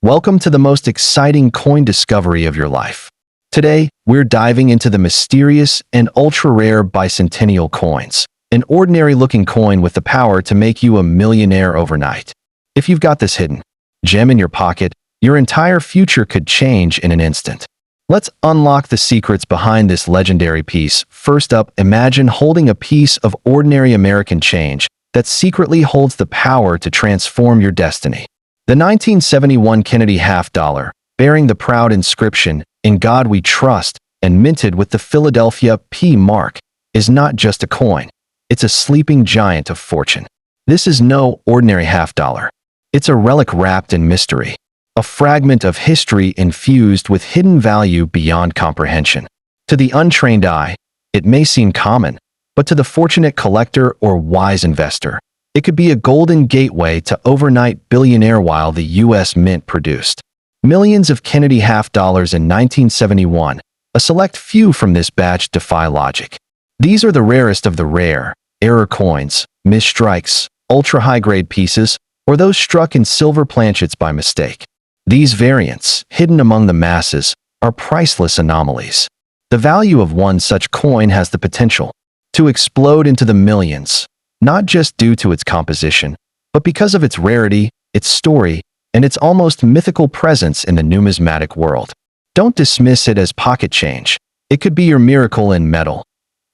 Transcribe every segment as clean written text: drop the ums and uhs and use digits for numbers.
Welcome to the most exciting coin discovery of your life. Today, we're diving into the mysterious and ultra-rare bicentennial coins, an ordinary-looking coin with the power to make you a millionaire overnight. If you've got this hidden gem in your pocket, your entire future could change in an instant. Let's unlock the secrets behind this legendary piece. First up, imagine holding a piece of ordinary American change that secretly holds the power to transform your destiny. The 1971 Kennedy half-dollar, bearing the proud inscription, "In God We Trust," and minted with the Philadelphia P mark, is not just a coin. It's a sleeping giant of fortune. This is no ordinary half-dollar. It's a relic wrapped in mystery, a fragment of history infused with hidden value beyond comprehension. To the untrained eye, it may seem common, but to the fortunate collector or wise investor, it could be a golden gateway to overnight billionaire. While the U.S. Mint produced millions of Kennedy half-dollars in 1971, a select few from this batch defy logic. These are the rarest of the rare, error coins, misstrikes, ultra-high-grade pieces, or those struck in silver planchets by mistake. These variants, hidden among the masses, are priceless anomalies. The value of one such coin has the potential to explode into the millions, not just due to its composition, but because of its rarity, its story, and its almost mythical presence in the numismatic world. Don't dismiss it as pocket change. It could be your miracle in metal.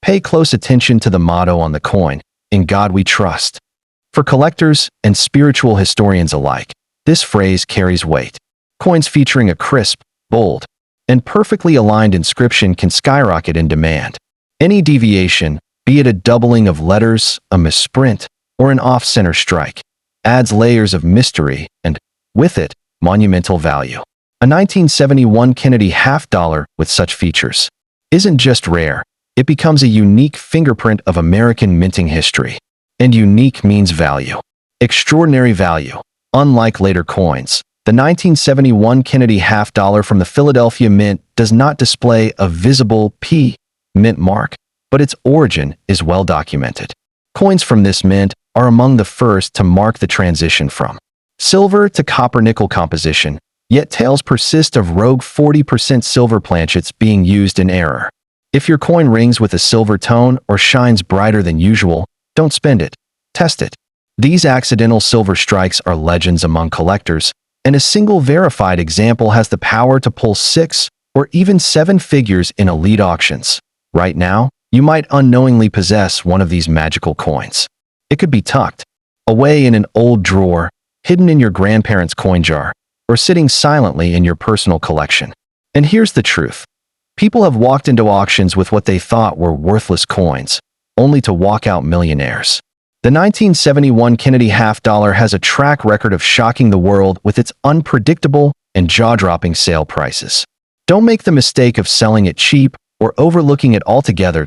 Pay close attention to the motto on the coin, "In God We Trust." For collectors and spiritual historians alike, this phrase carries weight. Coins featuring a crisp, bold, and perfectly aligned inscription can skyrocket in demand. Any deviation, be it a doubling of letters, a misprint, or an off-center strike, adds layers of mystery and, with it, monumental value. A 1971 Kennedy half-dollar with such features isn't just rare, it becomes a unique fingerprint of American minting history. And unique means value. Extraordinary value. Unlike later coins, the 1971 Kennedy half-dollar from the Philadelphia Mint does not display a visible P mint mark, but its origin is well documented. Coins from this mint are among the first to mark the transition from silver to copper-nickel composition, yet tales persist of rogue 40% silver planchets being used in error. If your coin rings with a silver tone or shines brighter than usual, don't spend it. Test it. These accidental silver strikes are legends among collectors, and a single verified example has the power to pull 6 or even 7 figures in elite auctions. Right now, you might unknowingly possess one of these magical coins. It could be tucked away in an old drawer, hidden in your grandparents' coin jar, or sitting silently in your personal collection. And here's the truth. People have walked into auctions with what they thought were worthless coins, only to walk out millionaires. The 1971 Kennedy half-dollar has a track record of shocking the world with its unpredictable and jaw-dropping sale prices. Don't make the mistake of selling it cheap or overlooking it altogether.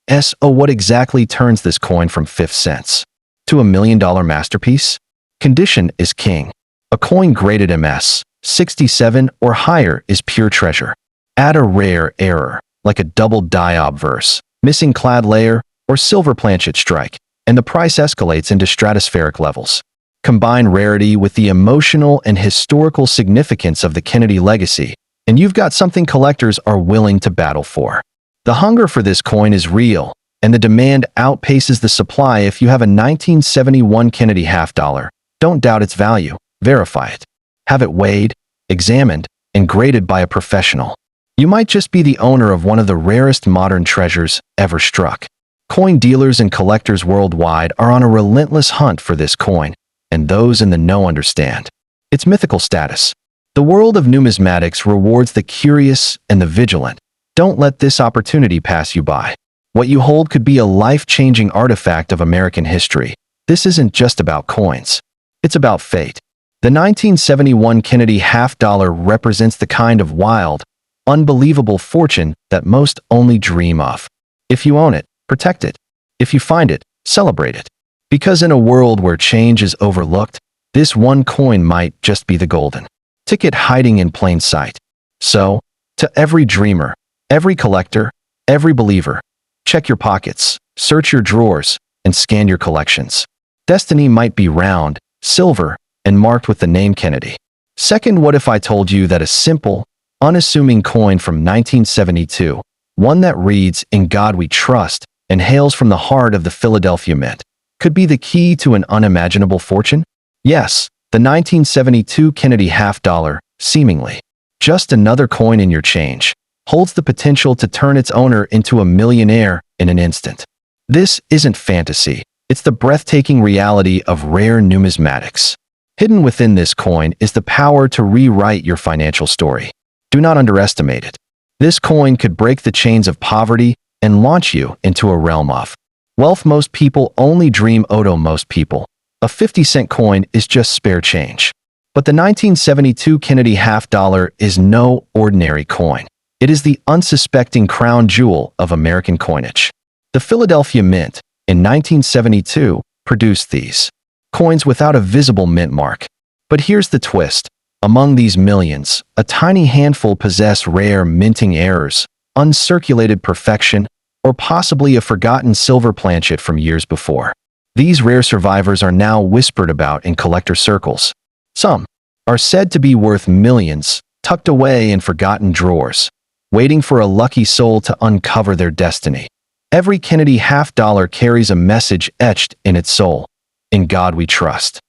So what exactly turns this coin from 5 cents to a $1 million masterpiece? Condition is king. A coin graded MS 67 or higher is pure treasure. Add a rare error, like a double die obverse, missing clad layer, or silver planchet strike, and the price escalates into stratospheric levels. Combine rarity with the emotional and historical significance of the Kennedy legacy, and you've got something collectors are willing to battle for. The hunger for this coin is real, and the demand outpaces the supply. If you have a 1971 Kennedy half-dollar, don't doubt its value, verify it. Have it weighed, examined, and graded by a professional. You might just be the owner of one of the rarest modern treasures ever struck. Coin dealers and collectors worldwide are on a relentless hunt for this coin, and those in the know understand its mythical status. The world of numismatics rewards the curious and the vigilant. Don't let this opportunity pass you by. What you hold could be a life-changing artifact of American history. This isn't just about coins. It's about fate. The 1971 Kennedy half-dollar represents the kind of wild, unbelievable fortune that most only dream of. If you own it, protect it. If you find it, celebrate it. Because in a world where change is overlooked, this one coin might just be the golden ticket hiding in plain sight. So, to every dreamer, every collector, every believer, check your pockets, search your drawers, and scan your collections. Destiny might be round, silver, and marked with the name Kennedy. Second, what if I told you that a simple, unassuming coin from 1972, one that reads, "In God We Trust," and hails from the heart of the Philadelphia Mint, could be the key to an unimaginable fortune? Yes, the 1972 Kennedy half dollar, seemingly just another coin in your change, holds the potential to turn its owner into a millionaire in an instant. This isn't fantasy. It's the breathtaking reality of rare numismatics. Hidden within this coin is the power to rewrite your financial story. Do not underestimate it. This coin could break the chains of poverty and launch you into a realm of wealth most people only dream of. Most people. A 50-cent coin is just spare change. But the 1972 Kennedy half dollar is no ordinary coin. It is the unsuspecting crown jewel of American coinage. The Philadelphia Mint, in 1972, produced these coins without a visible mint mark. But here's the twist. Among these millions, a tiny handful possess rare minting errors, uncirculated perfection, or possibly a forgotten silver planchet from years before. These rare survivors are now whispered about in collector circles. Some are said to be worth millions, tucked away in forgotten drawers, waiting for a lucky soul to uncover their destiny. Every Kennedy half dollar carries a message etched in its soul. In God we trust.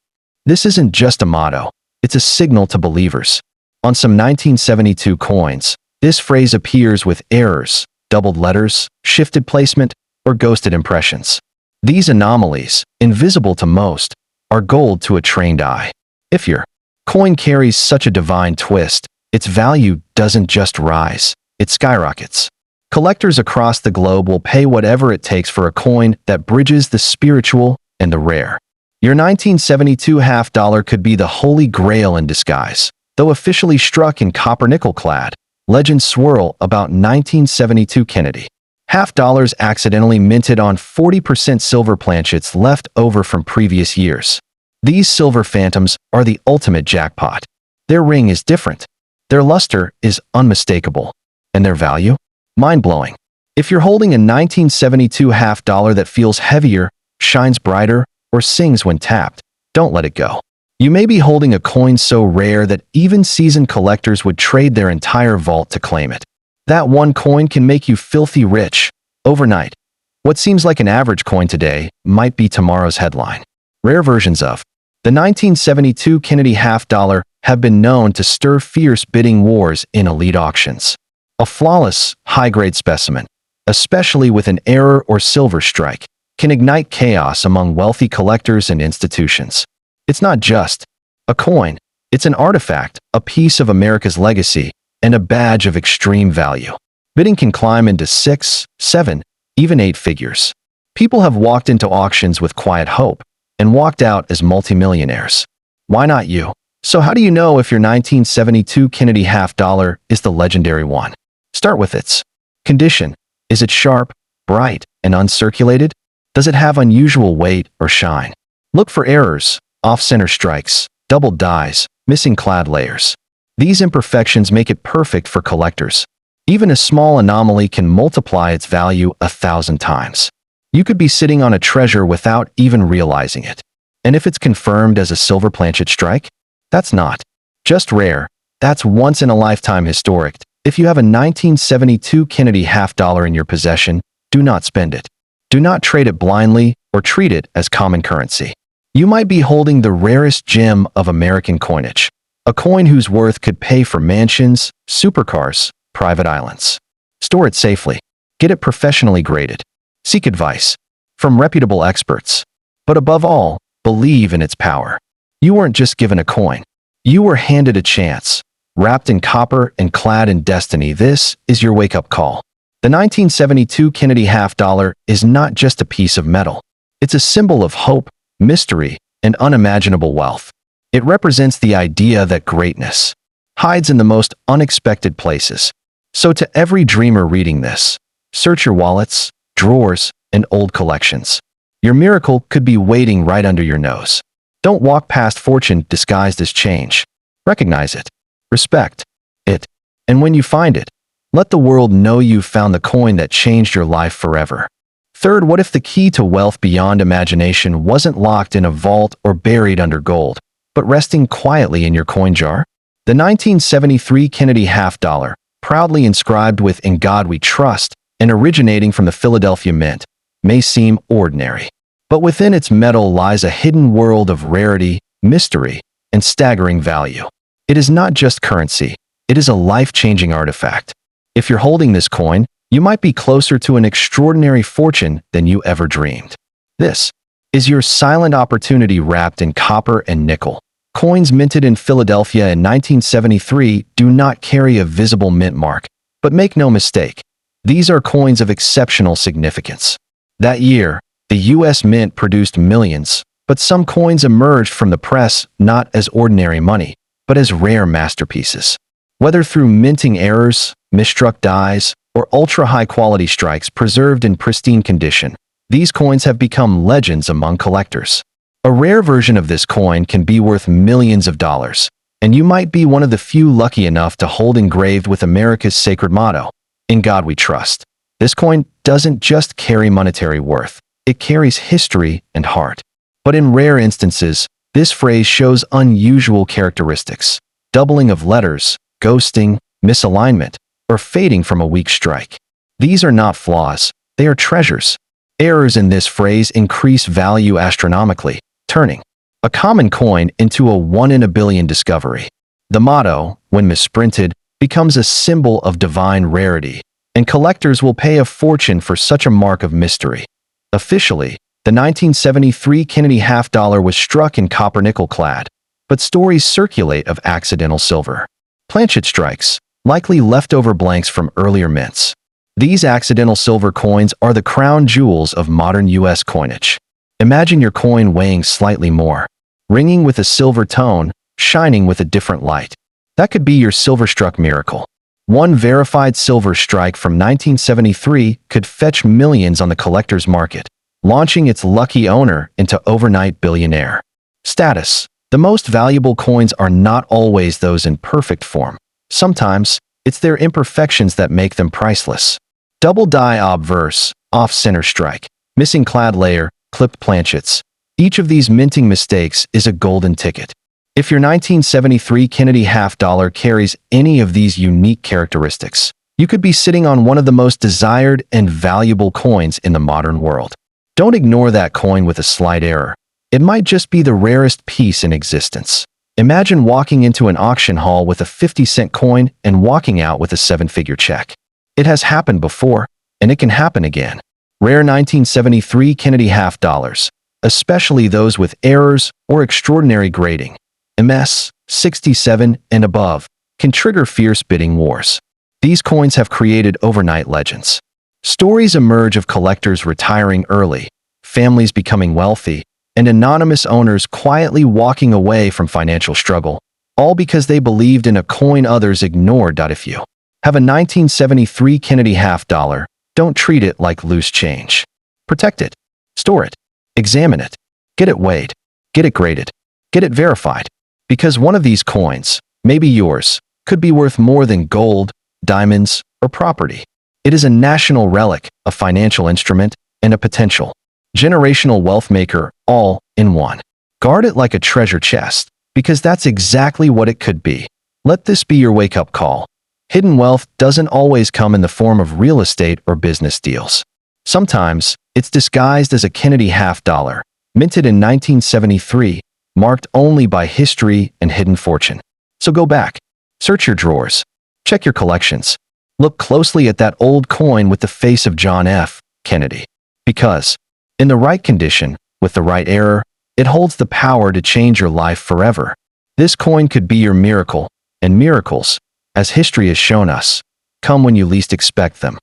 This isn't just a motto, it's a signal to believers. On some 1972 coins, this phrase appears with errors, doubled letters, shifted placement, or ghosted impressions. These anomalies, invisible to most, are gold to a trained eye. If your coin carries such a divine twist, its value doesn't just rise, it skyrockets. Collectors across the globe will pay whatever it takes for a coin that bridges the spiritual and the rare. Your 1972 half dollar could be the holy grail in disguise. Though officially struck in copper nickel clad, legends swirl about 1972 Kennedy half dollars accidentally minted on 40% silver planchets left over from previous years. These silver phantoms are the ultimate jackpot. Their ring is different. Their luster is unmistakable. And their value? Mind-blowing. If you're holding a 1972 half dollar that feels heavier, shines brighter, or sings when tapped, don't let it go. You may be holding a coin so rare that even seasoned collectors would trade their entire vault to claim it. That one coin can make you filthy rich overnight. What seems like an average coin today might be tomorrow's headline. Rare versions of the 1972 Kennedy half dollar have been known to stir fierce bidding wars in elite auctions. A flawless, high-grade specimen, especially with an error or silver strike, can ignite chaos among wealthy collectors and institutions. It's not just a coin, it's an artifact, a piece of America's legacy, and a badge of extreme value. Bidding can climb into 6, 7, even 8 figures. People have walked into auctions with quiet hope and walked out as multimillionaires. Why not you? So how do you know if your 1972 Kennedy half dollar is the legendary one? Start with its condition. Is it sharp, bright, and uncirculated? Does it have unusual weight or shine? Look for errors, off-center strikes, doubled dies, missing clad layers. These imperfections make it perfect for collectors. Even a small anomaly can multiply its value 1,000 times. You could be sitting on a treasure without even realizing it. And if it's confirmed as a silver planchet strike, that's not just rare, that's once-in-a-lifetime historic. If you have a 1972 Kennedy half dollar in your possession, do not spend it. Do not trade it blindly or treat it as common currency. You might be holding the rarest gem of American coinage, a coin whose worth could pay for mansions, supercars, private islands. Store it safely. Get it professionally graded. Seek advice from reputable experts. But above all, believe in its power. You weren't just given a coin. You were handed a chance. Wrapped in copper and clad in destiny, this is your wake-up call. The 1972 Kennedy half dollar is not just a piece of metal. It's a symbol of hope, mystery, and unimaginable wealth. It represents the idea that greatness hides in the most unexpected places. So to every dreamer reading this, search your wallets, drawers, and old collections. Your miracle could be waiting right under your nose. Don't walk past fortune disguised as change. Recognize it. Respect it. And when you find it, let the world know you've found the coin that changed your life forever. Third, what if the key to wealth beyond imagination wasn't locked in a vault or buried under gold, but resting quietly in your coin jar? The 1973 Kennedy half dollar, proudly inscribed with "In God We Trust" and originating from the Philadelphia Mint, may seem ordinary. But within its metal lies a hidden world of rarity, mystery, and staggering value. It is not just currency, it is a life-changing artifact. If you're holding this coin, you might be closer to an extraordinary fortune than you ever dreamed. This is your silent opportunity wrapped in copper and nickel. Coins minted in Philadelphia in 1973 do not carry a visible mint mark, but make no mistake, these are coins of exceptional significance. That year, the U.S. Mint produced millions, but some coins emerged from the press not as ordinary money, but as rare masterpieces. Whether through minting errors, misstruck dies, or ultra-high-quality strikes preserved in pristine condition, these coins have become legends among collectors. A rare version of this coin can be worth millions of dollars, and you might be one of the few lucky enough to hold engraved with America's sacred motto, "In God We Trust." This coin doesn't just carry monetary worth, it carries history and heart. But in rare instances, this phrase shows unusual characteristics: doubling of letters, ghosting, misalignment, or fading from a weak strike. These are not flaws, they are treasures. Errors in this phrase increase value astronomically, turning a common coin into a one-in-a-billion discovery. The motto, when misprinted, becomes a symbol of divine rarity, and collectors will pay a fortune for such a mark of mystery. Officially, the 1973 Kennedy half dollar was struck in copper-nickel clad, but stories circulate of accidental silver planchet strikes, likely leftover blanks from earlier mints. These accidental silver coins are the crown jewels of modern U.S. coinage. Imagine your coin weighing slightly more, ringing with a silver tone, shining with a different light. That could be your silver-struck miracle. One verified silver strike from 1973 could fetch millions on the collector's market, launching its lucky owner into overnight billionaire status. The most valuable coins are not always those in perfect form. Sometimes, it's their imperfections that make them priceless. Double die obverse, off-center strike, missing clad layer, clipped planchets. Each of these minting mistakes is a golden ticket. If your 1973 Kennedy half dollar carries any of these unique characteristics, you could be sitting on one of the most desired and valuable coins in the modern world. Don't ignore that coin with a slight error. It might just be the rarest piece in existence. Imagine walking into an auction hall with a 50-cent coin and walking out with a seven-figure check. It has happened before, and it can happen again. Rare 1973 Kennedy half dollars, especially those with errors or extraordinary grading, MS 67 and above, can trigger fierce bidding wars. These coins have created overnight legends. Stories emerge of collectors retiring early, families becoming wealthy, and anonymous owners quietly walking away from financial struggle, all because they believed in a coin others ignored. If you have a 1973 Kennedy half dollar, don't treat it like loose change. Protect it, store it, examine it, get it weighed, get it graded, get it verified, because one of these coins, maybe yours, could be worth more than gold, diamonds, or property. It is a national relic, a financial instrument, and a potential generational wealth maker, all in one. Guard it like a treasure chest, because that's exactly what it could be. Let this be your wake-up call. Hidden wealth doesn't always come in the form of real estate or business deals. Sometimes, it's disguised as a Kennedy half dollar, minted in 1973, marked only by history and hidden fortune. So go back, search your drawers, check your collections, look closely at that old coin with the face of John F. Kennedy. Because, in the right condition, with the right error, it holds the power to change your life forever. This coin could be your miracle, and miracles, as history has shown us, come when you least expect them.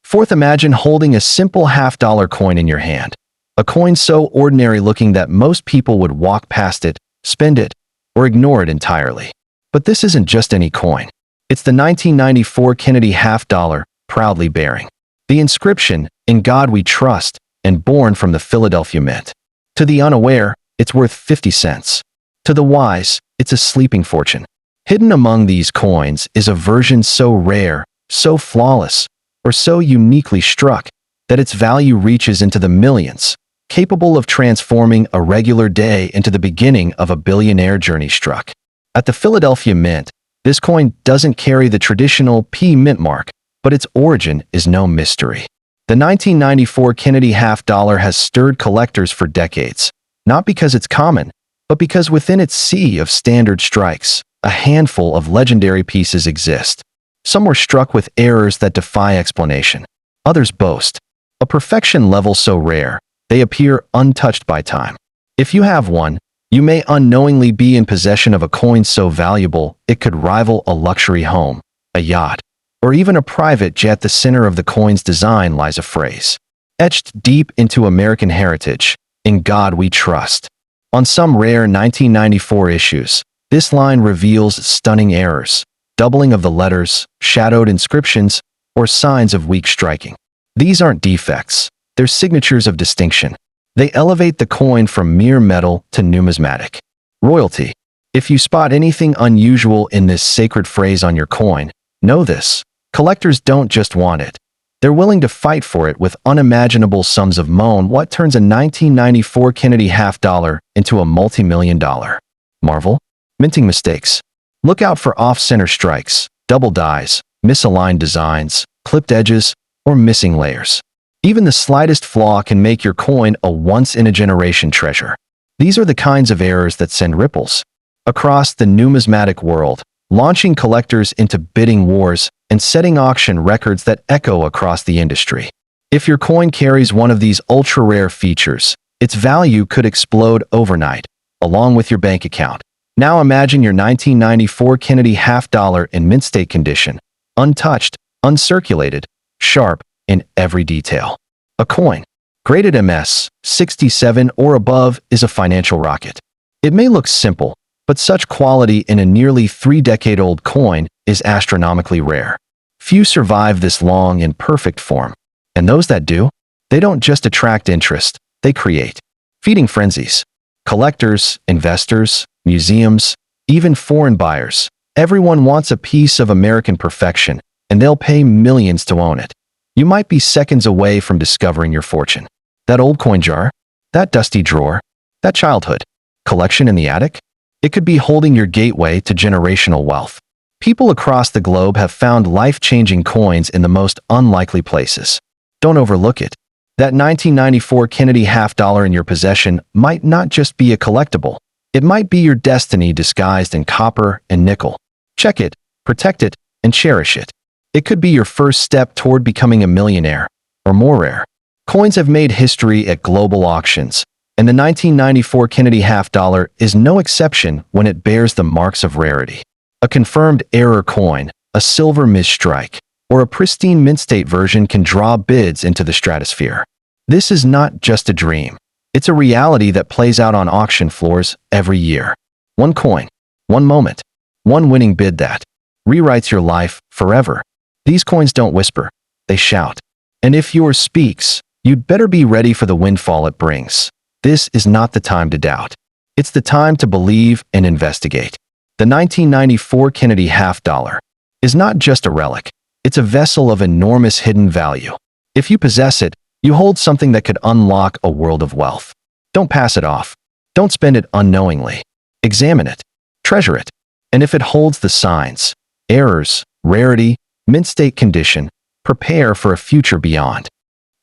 Fourth, imagine holding a simple half-dollar coin in your hand. A coin so ordinary looking that most people would walk past it, spend it, or ignore it entirely. But this isn't just any coin. It's the 1994 Kennedy half dollar, proudly bearing the inscription, "In God We Trust," and born from the Philadelphia Mint. To the unaware, it's worth 50 cents. To the wise, it's a sleeping fortune. Hidden among these coins is a version so rare, so flawless, or so uniquely struck that its value reaches into the millions, capable of transforming a regular day into the beginning of a billionaire journey. Struck at the Philadelphia Mint, This coin doesn't carry the traditional P mint mark, but its origin is no mystery. The 1994 Kennedy half dollar has stirred collectors for decades, not because it's common, but because within its sea of standard strikes, a handful of legendary pieces exist. Some were struck with errors that defy explanation. Others boast a perfection level so rare, they appear untouched by time. If you have one, you may unknowingly be in possession of a coin so valuable it could rival a luxury home, a yacht, or even a private jet. The center of the coin's design lies a phrase, etched deep into American heritage, "In God we trust." On some rare 1994 issues, this line reveals stunning errors, doubling of the letters, shadowed inscriptions, or signs of weak striking. These aren't defects, they're signatures of distinction. They elevate the coin from mere metal to numismatic royalty. If you spot anything unusual in this sacred phrase on your coin, know this: collectors don't just want it. They're willing to fight for it with unimaginable sums of money. What turns a 1994 Kennedy half dollar into a multi-million-dollar marvel? Minting mistakes. Look out for off-center strikes, double dies, misaligned designs, clipped edges, or missing layers. Even the slightest flaw can make your coin a once-in-a-generation treasure. These are the kinds of errors that send ripples across the numismatic world, launching collectors into bidding wars and setting auction records that echo across the industry. If your coin carries one of these ultra-rare features, its value could explode overnight, along with your bank account. Now imagine your 1994 Kennedy half dollar in mint state condition, untouched, uncirculated, sharp in every detail. A coin graded MS 67 or above is a financial rocket. It may look simple, but such quality in a nearly 3-decade-old coin is astronomically rare. Few survive this long in perfect form. And those that do, they don't just attract interest, they create feeding frenzies. Collectors, investors, museums, even foreign buyers, everyone wants a piece of American perfection, and they'll pay millions to own it. You might be seconds away from discovering your fortune. That old coin jar? That dusty drawer? That childhood collection in the attic? It could be holding your gateway to generational wealth. People across the globe have found life-changing coins in the most unlikely places. Don't overlook it. That 1994 Kennedy half dollar in your possession might not just be a collectible. It might be your destiny disguised in copper and nickel. Check it, protect it, and cherish it. It could be your first step toward becoming a millionaire, or more rare. Coins have made history at global auctions, and the 1994 Kennedy half dollar is no exception when it bears the marks of rarity. A confirmed error coin, a silver misstrike, or a pristine mint state version can draw bids into the stratosphere. This is not just a dream. It's a reality that plays out on auction floors every year. One coin, one moment, one winning bid that rewrites your life forever. These coins don't whisper, they shout. And if yours speaks, you'd better be ready for the windfall it brings. This is not the time to doubt. It's the time to believe and investigate. The 1994 Kennedy half dollar is not just a relic. It's a vessel of enormous hidden value. If you possess it, you hold something that could unlock a world of wealth. Don't pass it off. Don't spend it unknowingly. Examine it. Treasure it. And if it holds the signs, errors, rarity, mint state condition, prepare for a future beyond.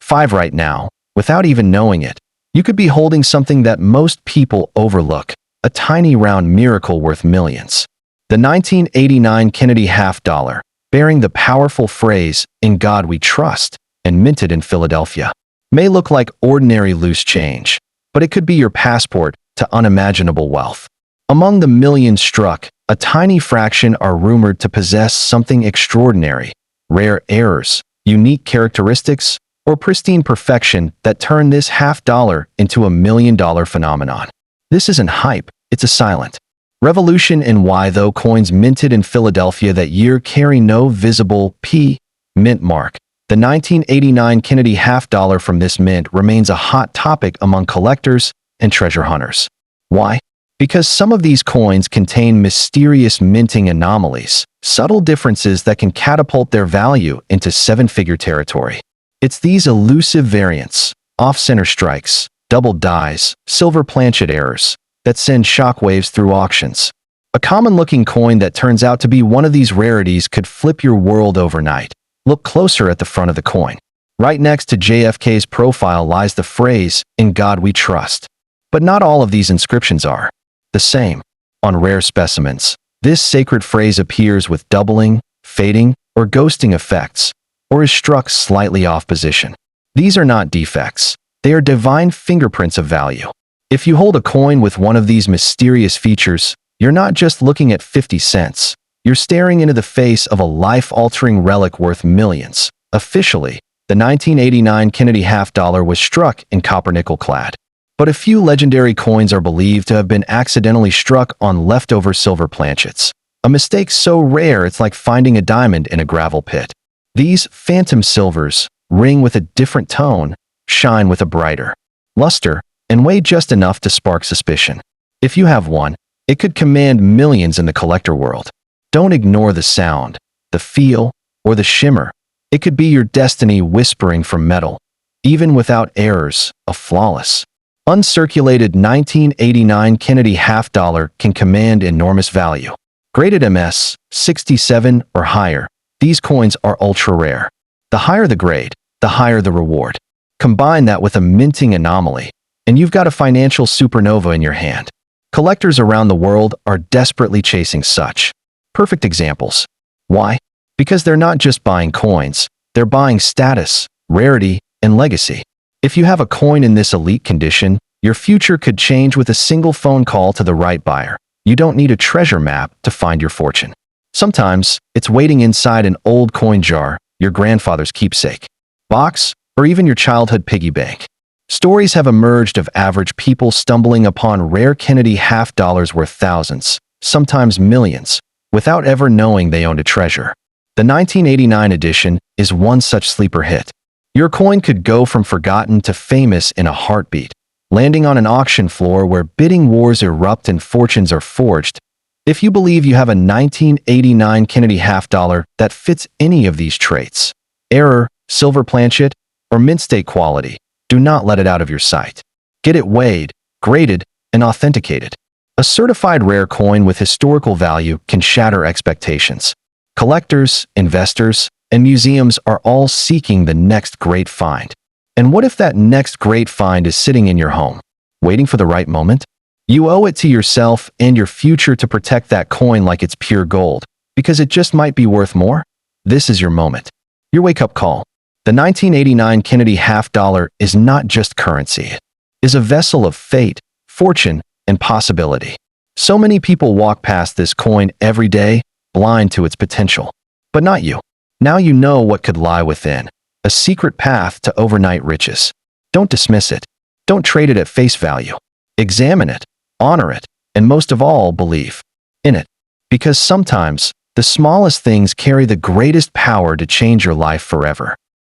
5 right now, without even knowing it, you could be holding something that most people overlook, a tiny round miracle worth millions. The 1989 Kennedy half dollar, bearing the powerful phrase, "In God we trust," and minted in Philadelphia, may look like ordinary loose change, but it could be your passport to unimaginable wealth. Among the millions struck, a tiny fraction are rumored to possess something extraordinary, rare errors, unique characteristics, or pristine perfection that turn this half dollar into a $1 million phenomenon. This isn't hype, it's a silent revolution in why, though coins minted in Philadelphia that year carry no visible P mint mark, the 1989 Kennedy half dollar from this mint remains a hot topic among collectors and treasure hunters. Why? Because some of these coins contain mysterious minting anomalies, subtle differences that can catapult their value into 7-figure territory. It's these elusive variants, off-center strikes, double dies, silver planchet errors, that send shockwaves through auctions. A common-looking coin that turns out to be one of these rarities could flip your world overnight. Look closer at the front of the coin. Right next to JFK's profile lies the phrase, "In God We Trust." But not all of these inscriptions are the same. On rare specimens, this sacred phrase appears with doubling, fading, or ghosting effects, or is struck slightly off position. These are not defects. They are divine fingerprints of value. If you hold a coin with one of these mysterious features, you're not just looking at 50 cents. You're staring into the face of a life-altering relic worth millions. Officially, the 1989 Kennedy half-dollar was struck in copper-nickel clad. But a few legendary coins are believed to have been accidentally struck on leftover silver planchets. A mistake so rare it's like finding a diamond in a gravel pit. These phantom silvers ring with a different tone, shine with a brighter luster, and weigh just enough to spark suspicion. If you have one, it could command millions in the collector world. Don't ignore the sound, the feel, or the shimmer. It could be your destiny whispering from metal. Even without errors, a flawless, uncirculated 1989 Kennedy half-dollar can command enormous value. Graded MS, 67 or higher, these coins are ultra-rare. The higher the grade, the higher the reward. Combine that with a minting anomaly, and you've got a financial supernova in your hand. Collectors around the world are desperately chasing such perfect examples. Why? Because they're not just buying coins, they're buying status, rarity, and legacy. If you have a coin in this elite condition, your future could change with a single phone call to the right buyer. You don't need a treasure map to find your fortune. Sometimes, it's waiting inside an old coin jar, your grandfather's keepsake box, or even your childhood piggy bank. Stories have emerged of average people stumbling upon rare Kennedy half-dollars worth thousands, sometimes millions, without ever knowing they owned a treasure. The 1989 edition is one such sleeper hit. Your coin could go from forgotten to famous in a heartbeat, landing on an auction floor where bidding wars erupt and fortunes are forged. If you believe you have a 1989 Kennedy half-dollar that fits any of these traits, error, silver planchet, or mint state quality, do not let it out of your sight. Get it weighed, graded, and authenticated. A certified rare coin with historical value can shatter expectations. Collectors, investors, and museums are all seeking the next great find. And what if that next great find is sitting in your home, waiting for the right moment? You owe it to yourself and your future to protect that coin like it's pure gold, because it just might be worth more. This is your moment. Your wake-up call. The 1989 Kennedy half-dollar is not just currency. It is a vessel of fate, fortune, and possibility. So many people walk past this coin every day, blind to its potential. But not you. Now you know what could lie within. A secret path to overnight riches. Don't dismiss it. Don't trade it at face value. Examine it, honor it, and most of all, believe in it. Because sometimes, the smallest things carry the greatest power to change your life forever.